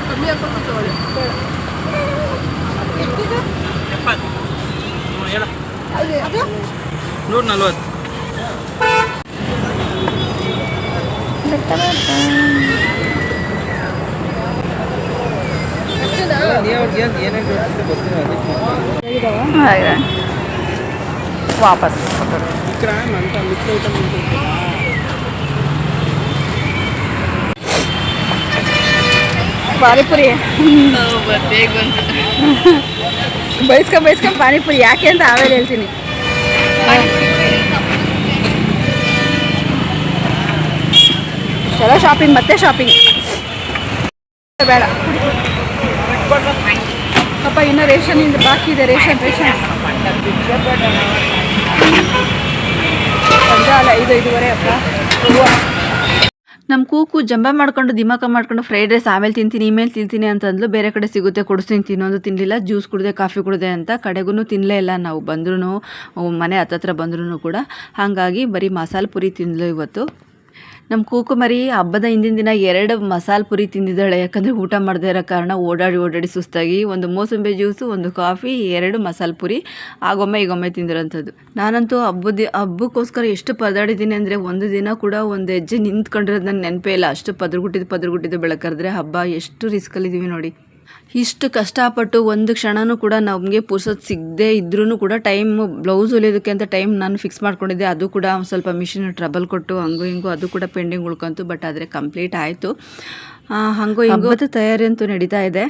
ಕಮ್ಮಿ ಹಾಕೊಂಡು ತಗೊಳ್ಳಿ. 140. ವಾಪಸ್ ಪಾನಿಪುರಿ ಬಯಸ್ಕೊಂಡು ಪಾನಿಪುರಿ ಯಾಕೆ ಅಂತ ಆಮೇಲೆ ಹೇಳ್ತೀನಿ. ಚಲೋ ಶಾಪಿಂಗ್, ಮತ್ತೆ ಶಾಪಿಂಗ್ ಬೇಡ ಅಪ್ಪ. ಇನ್ನೂ ರೇಷನ್ ಇಂದ ಬಾಕಿ ಇದೆ. ರೇಷನ್ ಅಲ್ಲ 5:05 ಅಪ್ಪ. ನಮ್ಮ ಕೂಕು ಜಂಬ ಮಾಡ್ಕೊಂಡು ದಿಮಾಕ ಮಾಡ್ಕೊಂಡು ಫ್ರೈಡ್ ರೈಸ್ ಆಮೇಲೆ ತಿಂತೀನಿ, ಇಮೇಲೆ ತಿಂತೀನಿ ಅಂತಂದ್ಲು. ಬೇರೆ ಕಡೆ ಸಿಗುತ್ತೆ ಕೊಡಿಸ್ತೀನಿ, ತಿನ್ನೋದು ತಿನ್ನಲಿಲ್ಲ. ಜ್ಯೂಸ್ ಕುಡಿದೆ, ಕಾಫಿ ಕುಡಿದೆ ಅಂತ ಕಡೆಗೂ ತಿನ್ನಲೇ ಇಲ್ಲ. ನಾವು ಬಂದ್ರೂ ಮನೆ ಹತ್ತತ್ರ ಬಂದ್ರೂ ಕೂಡ ಹಾಗಾಗಿ ಬರೀ ಮಸಾಲೆ ಪುರಿ ತಿಂದ್ಲು ಇವತ್ತು. ನಮ್ಮ ಕೂಕು ಮರಿ ಹಬ್ಬದ ಹಿಂದಿನ ದಿನ 2 ಮಸಾಲೆ ಪುರಿ ತಿಂದಿದ್ದಾಳೆ. ಯಾಕಂದರೆ ಊಟ ಮಾಡದೇ ಇರೋ ಕಾರಣ ಓಡಾಡಿ ಸುಸ್ತಾಗಿ ಒಂದು ಮೋಸಂಬಿ ಜ್ಯೂಸು, ಒಂದು ಕಾಫಿ, 2 ಮಸಾಲೆ ಪುರಿ ಈಗೊಮ್ಮೆ ತಿಂದಿರೋಂಥದ್ದು. ನಾನಂತೂ ಹಬ್ಬಕ್ಕೋಸ್ಕರ ಎಷ್ಟು ಪರದಾಡಿದ್ದೀನಿ ಅಂದರೆ ಒಂದು ದಿನ ಕೂಡ ಒಂದು ಹೆಜ್ಜೆ ನಿಂತ್ಕೊಂಡಿರೋದು ನನ್ನ ನೆನಪೇ ಇಲ್ಲ. ಅಷ್ಟು ಪದರುಗುಟ್ಟಿದ್ದು ಬೆಳಕರಿದ್ರೆ ಹಬ್ಬ ಎಷ್ಟು ರಿಸ್ಕಲ್ಲಿದ್ದೀವಿ ನೋಡಿ. ಇಷ್ಟು ಕಷ್ಟಪಟ್ಟು ಒಂದು ಕ್ಷಣನೂ ಕೂಡ ನಮಗೆ ಪುರ್ಸೊತ್ತು ಸಿಗದೆ ಇದ್ರೂ ಕೂಡ ಬ್ಲೌಸ್ ಹೊಲಿಯೋದಕ್ಕೆ ಅಂತ ಟೈಮ್ ನಾನು ಫಿಕ್ಸ್ ಮಾಡ್ಕೊಂಡಿದ್ದೆ. ಅದು ಕೂಡ ಸ್ವಲ್ಪ ಮಿಷಿನ್ ಟ್ರಬಲ್ ಕೊಟ್ಟು ಹಂಗೂ ಹಿಂಗೂ ಅದು ಕೂಡ ಪೆಂಡಿಂಗ್ ಉಳ್ಕೊಂತು. ಬಟ್ ಆದರೆ ಕಂಪ್ಲೀಟ್ ಆಯಿತು. ಹಂಗೂ ಹಿಂಗೂ ತಯಾರಿ ಅಂತೂ ನಡೀತಾ ಇದೆ.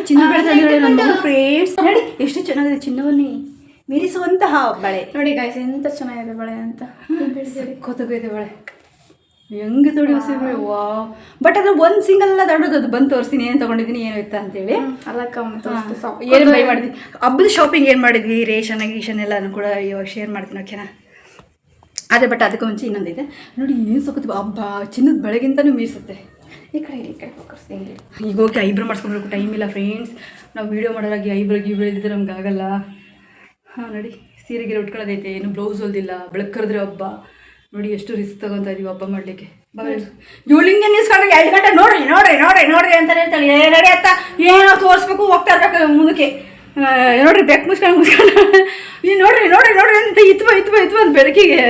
ಚಿನ್ನ ಬಳೆ ತಗೊಂಡಿದ್ದಾಳೆ ನನ್ನ ಫ್ರೆಂಡ್ಸ್. ನೋಡಿ ಎಷ್ಟು ಚೆನ್ನಾಗಿದೆ, ಚಿನ್ನವನ್ನೇ ಮೀರಿಸುವಂತಹ ಬಳೆ. ನೋಡಿ ಗಾಯ್ಸ್ ಎಂತ ಚೆನ್ನಾಗಿದೆ ಬಳೆ ಅಂತ. ಕೊತ್ತಗಿದೆ ಬಳೆ ಹೆಂಗೆ ತೊಡಿ ಹೊಸಿಬಳೆ. ವಾವ್. ಬಟ್ ಅದು ಒಂದು ಸಿಂಗಲ್ ಎಲ್ಲ ತಗೊಳ್ಳೋದು, ಅದು ಬಂದು ತೋರಿಸ್ತೀನಿ ಏನು ತೊಗೊಂಡಿದ್ದೀನಿ ಏನು ಇತ್ತ ಅಂತೇಳಿ. ಏನು ಬೈ ಮಾಡಿದ್ವಿ ಹಬ್ಬದ ಶಾಪಿಂಗ್ ಏನು ಮಾಡಿದ್ವಿ, ರೇಷನ್ ಗೀಷನ್ ಎಲ್ಲನೂ ಕೂಡ ಇವಾಗ ಶೇರ್ ಮಾಡ್ತೀನಿ ಓಕೆನಾ. ಅದೇ ಬಟ್ ಅದಕ್ಕೆ ಮುಂಚೆ ಇನ್ನೊಂದಿದೆ ನೋಡಿ, ಏನು ಸೊಕ್ಕತ್ತೀವಿ ಹಬ್ಬ ಚಿನ್ನದ ಬೆಳಗಿಂತನೂ ಮೀರಿಸುತ್ತೆ. ಈ ಕಡೆ ಫೋಕಸ್ ಹೆಂಗೆ. ಈಗ ಹೋಗಿ ಐಬ್ರೋ ಮಾಡಿಸ್ಕೊಬೇಕು, ಟೈಮ್ ಇಲ್ಲ ಫ್ರೆಂಡ್ಸ್. ನಾವು ವೀಡಿಯೋ ಮಾಡೋರಾಗಿ ಐಬ್ರೋ ಇದ್ದರೆ ನಮ್ಗೆ ಆಗಲ್ಲ. ಹಾಂ ನೋಡಿ ಸೀರೆಗೆ ಉಟ್ಕೊಳ್ಳೋದೈತೆ, ಏನು ಬ್ಲೌಸ್ ಹೊಲ್ದಿಲ್ಲ, ಬೆಳಕರಿದ್ರೆ ಹಬ್ಬ ನೋಡಿ ಎಷ್ಟು ರಿಸ್ಕ್ ತಗೊತಾ ಇದೀವಿ ಹಬ್ಬ ಮಾಡಲಿಕ್ಕೆ. ಇವಳಿಂಗೆ ನಿಲ್ಸ್ಕೊಂಡ್ರೆ 2 ಗಂಟೆ ನೋಡ್ರಿ ನೋಡ್ರಿ ನೋಡ್ರಿ ನೋಡ್ರಿ ಅಂತ ಹೇಳ್ತಾಳೆ. ರೆಡಿ ಆಯ್ತಾ ಏನೋ ತೋರಿಸ್ಬೇಕು, ಹೋಗ್ತಾ ಇರ್ಬೇಕು ಮುಂದಕ್ಕೆ. ನೋಡ್ರಿ ಬೆಕ್ ಮುಚ್ಕೊಂಡು ನೀನು ನೋಡ್ರಿ ನೋಡ್ರಿ ನೋಡ್ರಿ ಅಂತ ಇತ್ತು ಅಂತ ಬೆಳಕಿಗೆ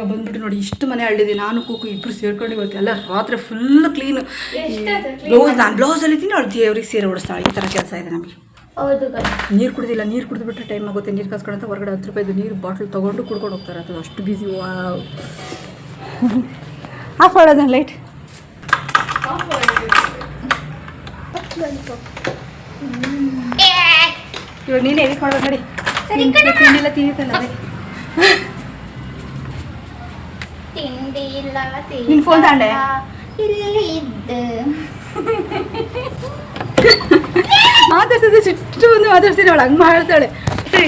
ಬಂದ್ಬಿಟ್ಟು ನೋಡಿ ಇಷ್ಟು ಮನೆ ಹಳ್ಳಿದೆ. ನಾನು ಕೂಕು ಇಬ್ಬರು ಸೇರ್ಕೊಂಡು ಇವತ್ತು ಎಲ್ಲ ರಾತ್ರಿ ಫುಲ್ ಕ್ಲೀನು. ನಾನು ಬ್ಲೌಸಲ್ಲಿ ಇದ್ದೀನಿ, ಅವಳು ದೇವ್ರಿಗೆ ಸೀರೆ ಉಡಿಸ್ತಾಳೆ. ಈ ಥರ ಕೆಲಸ ಇದೆ ನಮಗೆ. ನೀರು ಕುಡ್ದಿಲ್ಲ, ನೀರು ಕುಡಿದ್ಬಿಟ್ರೆ ಟೈಮ್ ಆಗುತ್ತೆ. ನೀರು ಕಾಸ್ಕೊಳಂತ ಹೊರಗಡೆ 10 ರೂಪಾಯಿದು ನೀರು ಬಾಟ್ಲ್ ತೊಗೊಂಡು ಕುಡ್ಕೊಂಡು ಹೋಗ್ತಾರೆ. ಅದು ಅಷ್ಟು ಬ್ಯುಸಿ. ವಾವ್. ಆಫ್ ಮಾಡೋದನ್ನ ಲೈಟ್. ಇವಾಗ ನೀನು ಎಡಿಟ್ ಮಾಡ್ಬೇಕು ನೋಡಿ. ತಿಂಡಿಲ್ಲ ತಿಂದಿತ್ತಲ್ಲ ಅದೇ ನಿನ್ನ ಫೋನ್ ತಗೊಂಡೆ ಮಾತಾಡ್ತಿದ್ದೆ ಸಿಟ್ಟು ಒಂದು ಮಾತಾಡ್ತೀನಿ. ಅವಳು ಹಂಗೆ ಮಾಡ್ತಾಳೆ. ಸರಿ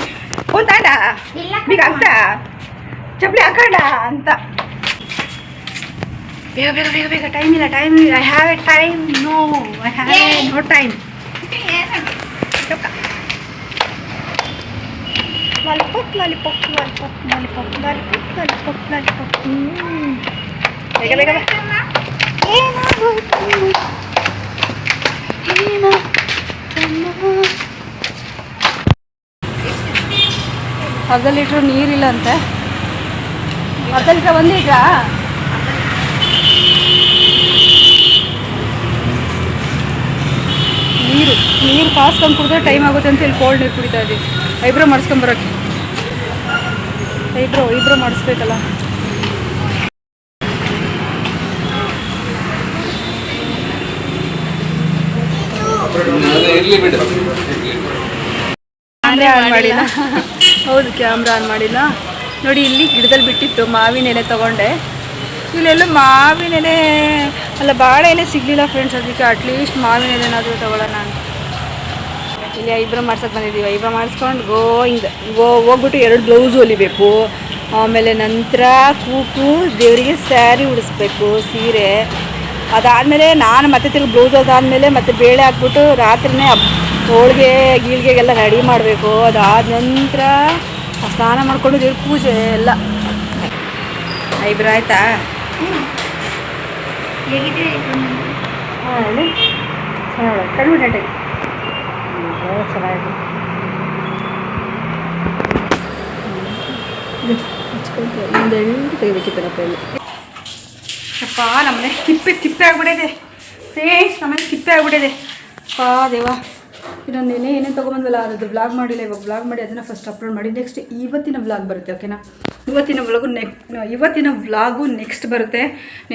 ಫೋನ್ ತಗೊಂಡ ಈಗ ಅಂತ ಚಪ್ಪಲಿ ಹಾಕೊಂಡ ಅಂತ. ಬೇಗ ಬೇಗ ಬೇಗ ಬೇಗ ಟೈಮ್ ಇಲ್ಲ I have a time. I have no time. Lollipop lollipop lollipop lollipop lollipop lollipop lollipop. ಬೇಗ ಬೇಗ ಅರ್ಧ ಲೀಟ್ರ್ ನೀರಿಲ್ಲ ಅಂತೆ. ಅರ್ಧ ಲೀಟ್ರ್ 1 ಲೀಟ್ರಾ? ನೀರು ಕಾಸ್ಕೊಂಡು ಕುಡಿದ್ರೆ ಟೈಮ್ ಆಗುತ್ತೆ ಅಂತ ಹೇಳಿ ಕೋಲ್ಡ್ ನೀರು ಕುಡಿತಾ ಇದ್ದೀವಿ. ಐಬ್ರೋ ಮಾಡಿಸ್ಕೊಂಬರೋಕ್ಕೆ. ಐಬ್ರೋ ಮಾಡಿಸ್ಬೇಕಲ್ಲ. ಕ್ಯಾಮ್ರಾ ಆನ್ ಮಾಡಿಲ್ಲ. ಹೌದು ಕ್ಯಾಮ್ರಾ ಆನ್ ಮಾಡಿಲ್ಲ. ನೋಡಿ ಇಲ್ಲಿ ಗಿಡದಲ್ಲಿ ಬಿಟ್ಟಿತ್ತು ಮಾವಿನ ಎಲೆ ತೊಗೊಂಡೆ. ಇಲ್ಲೆಲ್ಲೂ ಮಾವಿನ ಎಲೆ ಅಲ್ಲ ಬಾಳೆ ಎಲೆ ಸಿಗಲಿಲ್ಲ ಫ್ರೆಂಡ್ಸ್. ಅದಕ್ಕೆ ಅಟ್ಲೀಸ್ಟ್ ಮಾವಿನ ಎಲೆನಾದರೂ ತೊಗೊಳ್ಳೋಣ ಅಂತ ಇಲ್ಲಿ ಐಬ್ರೋ ಮಾಡ್ಸೋಕೆ ಬಂದಿದ್ದೀವಿ. ಐಬ್ರೋ ಮಾಡಿಸ್ಕೊಂಡು ಹೋಗ್ಬಿಟ್ಟು 2 ಬ್ಲೌಸ್ ಹೊಲಿಬೇಕು. ಆಮೇಲೆ ನಂತರ ಕೂಕು ದೇವರಿಗೆ ಸ್ಯಾರಿ ಉಡಿಸ್ಬೇಕು, ಸೀರೆ. ಅದಾದಮೇಲೆ ನಾನು ಮತ್ತೆ ತಿರುಗಿ ಬ್ಲೌಸ್ ಅದಾದಮೇಲೆ ಮತ್ತೆ ಬೇಳೆ ಹಾಕ್ಬಿಟ್ಟು ರಾತ್ರಿನೇ ಹೋಳಿಗೆ ಗೀಳಿಗೆಗೆಲ್ಲ ರೆಡಿ ಮಾಡಬೇಕು. ಅದಾದ ನಂತರ ಸ್ನಾನ ಮಾಡಿಕೊಂಡು ದೇವ್ರ ಪೂಜೆ ಎಲ್ಲ. ಐಬ್ರೋ ಆಯಿತಾ? ಕಡಿಮೆ ಡೇಟೆ ಚೆನ್ನಾಗಿದೆ. ತೆಗಿಬೇಕಿತ್ತಪ್ಪ ಇಲ್ಲಿ. ಅಪ್ಪ ನಮ್ಮನೆ ತಿಪ್ಪೆ ಆಗ್ಬಿಟ್ಟಿದೆ ಫ್ರೆಂಡ್ಸ್. ನಮ್ಮನೆ ತಿಪ್ಪೆ ಆಗ್ಬಿಟ್ಟಿದೆ. ಅಪ್ಪ ದೇವ. ಇನ್ನೊಂದು ಏನೇನು ತೊಗೊಂಬಂದ್ವಲ್ಲ ಅದು ವ್ಲಾಗ್ ಮಾಡಿಲ್ಲ. ಇವಾಗ ವ್ಲಾಗ್ ಮಾಡಿ ಅದನ್ನು ಫಸ್ಟ್ ಅಪ್ಲೋಡ್ ಮಾಡಿ ನೆಕ್ಸ್ಟ್ ಇವತ್ತಿನ ವ್ಲಾಗ್ ಬರುತ್ತೆ ಓಕೆನಾ. ಇವತ್ತಿನ ವ್ಲಾಗು ನೆಕ್ಸ್ಟ್ ಬರುತ್ತೆ.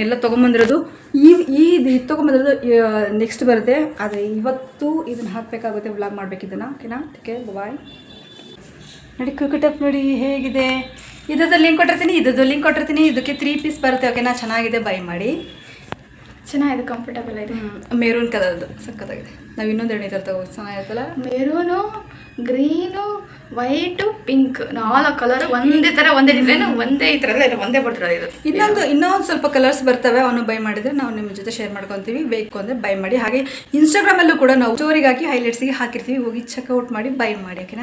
ಎಲ್ಲ ತೊಗೊಂಬಂದಿರೋದು ಇದು ತೊಗೊಂಬಂದಿರೋದು ನೆಕ್ಸ್ಟ್ ಬರುತ್ತೆ. ಆದರೆ ಇವತ್ತು ಇದನ್ನು ಹಾಕಬೇಕಾಗುತ್ತೆ, ವ್ಲಾಗ್ ಮಾಡಬೇಕಿದ್ದನ್ನು ಓಕೆನಾ. Okay bye. ನೋಡಿ ಕುಕ್ಕಟಪ್ ನೋಡಿ ಹೇಗಿದೆ. ಇದರದ್ದು ಲಿಂಕ್ ಕೊಟ್ಟಿರ್ತೀನಿ. ಇದಕ್ಕೆ 3 ಪೀಸ್ ಬರುತ್ತೆ ಓಕೆನಾ. ಚೆನ್ನಾಗಿದೆ, ಬೈ ಮಾಡಿ. ಚೆನ್ನಾಗಿದೆ, ಕಂಫರ್ಟಬಲ್ ಇದೆ. ಮೆರೂನ್ ಕಲರ್ದು ಸಕ್ಕತ್ತಾಗಿದೆ. ನಾವು ಇನ್ನೊಂದು 2 ಥರ ತಗೋ ಚೆನ್ನಾಗಿರುತ್ತಲ್ಲ. Maroon, green, white, pink 4 colour ಒಂದೇ ಥರ, ಒಂದೇ ಡಿಸೈನು, ಒಂದೇ ಈ ಥರ ಎಲ್ಲ ಒಂದೇ ಬರ್ತಿರೋದು. ಇದು ಇನ್ನೊಂದು ಸ್ವಲ್ಪ ಕಲರ್ಸ್ ಬರ್ತವೆ. ಅವನು ಬೈ ಮಾಡಿದರೆ ನಾವು ನಿಮ್ಮ ಜೊತೆ ಶೇರ್ ಮಾಡ್ಕೊತೀವಿ. ಬೇಕು ಅಂದರೆ ಬೈ ಮಾಡಿ. ಹಾಗೆ ಇನ್ಸ್ಟಾಗ್ರಾಮಲ್ಲೂ ಕೂಡ ನಾವು ಸ್ಟೋರಿಗೆ ಹಾಕಿ ಹೈಲೈಟ್ಸಿಗೆ ಹಾಕಿರ್ತೀವಿ. ಹೋಗಿ ಚೆಕ್ಔಟ್ ಮಾಡಿ ಬೈ ಮಾಡಿ ಓಕೆನಾ.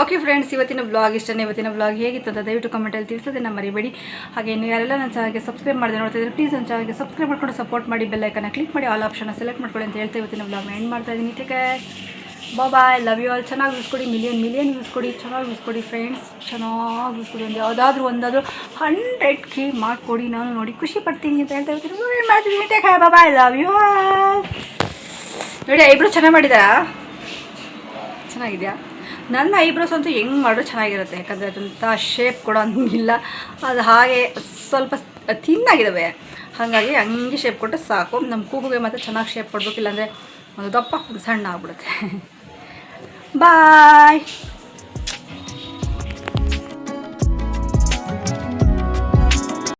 ಓಕೆ ಫ್ರೆಂಡ್ಸ್, ಇವತ್ತಿನ ವ್ಲಾಗ್ ಇಷ್ಟನೇ. ಇವತ್ತಿನ ವ್ಲಾಗ್ ಹೇಗಿತ್ತು ಅಂತ ದಯವಿಟ್ಟು ಕಮೆಂಟಲ್ಲಿ ತಿಳಿಸೋದನ್ನ ಮರಿಬೇಡಿ. ಹಾಗೆ ಇನ್ನು ಯಾರೆಲ್ಲ ನನ್ನ ಚಾನಲ್ಗೆ ಸಬ್ಸ್ಕ್ರೈಬ್ ಮಾಡಿದೆ ನೋಡ್ತಿದ್ರೆ ಪ್ಲೀಸ್ ನನ್ನ ಚಾನಲ್ಗೆ ಸಬ್ಸ್ಕ್ರೈಬ್ ಮಾಡ್ಕೊಂಡು ಸಪೋರ್ಟ್ ಮಾಡಿ. ಬೆಲ್ ಐಕನ್ನ ಕ್ಲಿಕ್ ಮಾಡಿ ಆಲ್ ಆಪ್ಷನ್ನ ಸೆಲೆಕ್ಟ್ ಮಾಡ್ಕೊಳ್ಳಿ ಅಂತ ಹೇಳ್ತಾ ಇವತ್ತಿನ ವ್ಲಾಗ್ನ ಎಂಡ್ ಮಾಡ್ತಾ ಇದ್ದೀನಿ. Take care, bye, love you all. ಚೆನ್ನಾಗಿ ಯೂಸ್ ಕೊಡಿ, ಮಿಲಿಯನ್ ಯೂಸ್ ಕೊಡಿ, ಚೆನ್ನಾಗಿ ಯೂಸ್ ಕೊಡಿ ಫ್ರೆಂಡ್ಸ್. ಚೆನ್ನಾಗಿ ಯೂಸ್ ಕೊಡಿ. ಯಾವುದಾದ್ರೂ 100K ಮಾಡಿಕೊಡಿ. ನಾನು ನೋಡಿ ಖುಷಿ ಪಡ್ತೀನಿ ಅಂತ ಹೇಳ್ತಾ ಮಾಡ್ತಿದ್ದೀನಿ. Take care, bye, love you all. ನೋಡಿ ಐಬ್ರೋ ಚೆನ್ನಾಗಿ ಮಾಡಿದಾ? ಚೆನ್ನಾಗಿದೆಯಾ? ನನ್ನ ಐಬ್ರೋಸ್ ಅಂತೂ ಹೆಂಗೆ ಮಾಡಿದ್ರು ಚೆನ್ನಾಗಿರುತ್ತೆ, ಯಾಕಂದರೆ ಅದಂಥ ಶೇಪ್ ಕೊಡೋ ಹಂಗಿಲ್ಲ, ಅದು ಹಾಗೆ ಸ್ವಲ್ಪ ತಿನ್ನಾಗಿದ್ದಾವೆ, ಹಾಗಾಗಿ ಹಂಗೆ ಶೇಪ್ ಕೊಟ್ಟರೆ ಸಾಕು. ನಮ್ಮ ಕೂಗುಗೆ ಮಾತ್ರ ಚೆನ್ನಾಗಿ ಶೇಪ್ ಕೊಡಬೇಕು, ಇಲ್ಲಾಂದರೆ ಒಂದು ದಪ್ಪ ಒಂದು ಸಣ್ಣ ಆಗ್ಬಿಡುತ್ತೆ. ಬಾಯ್.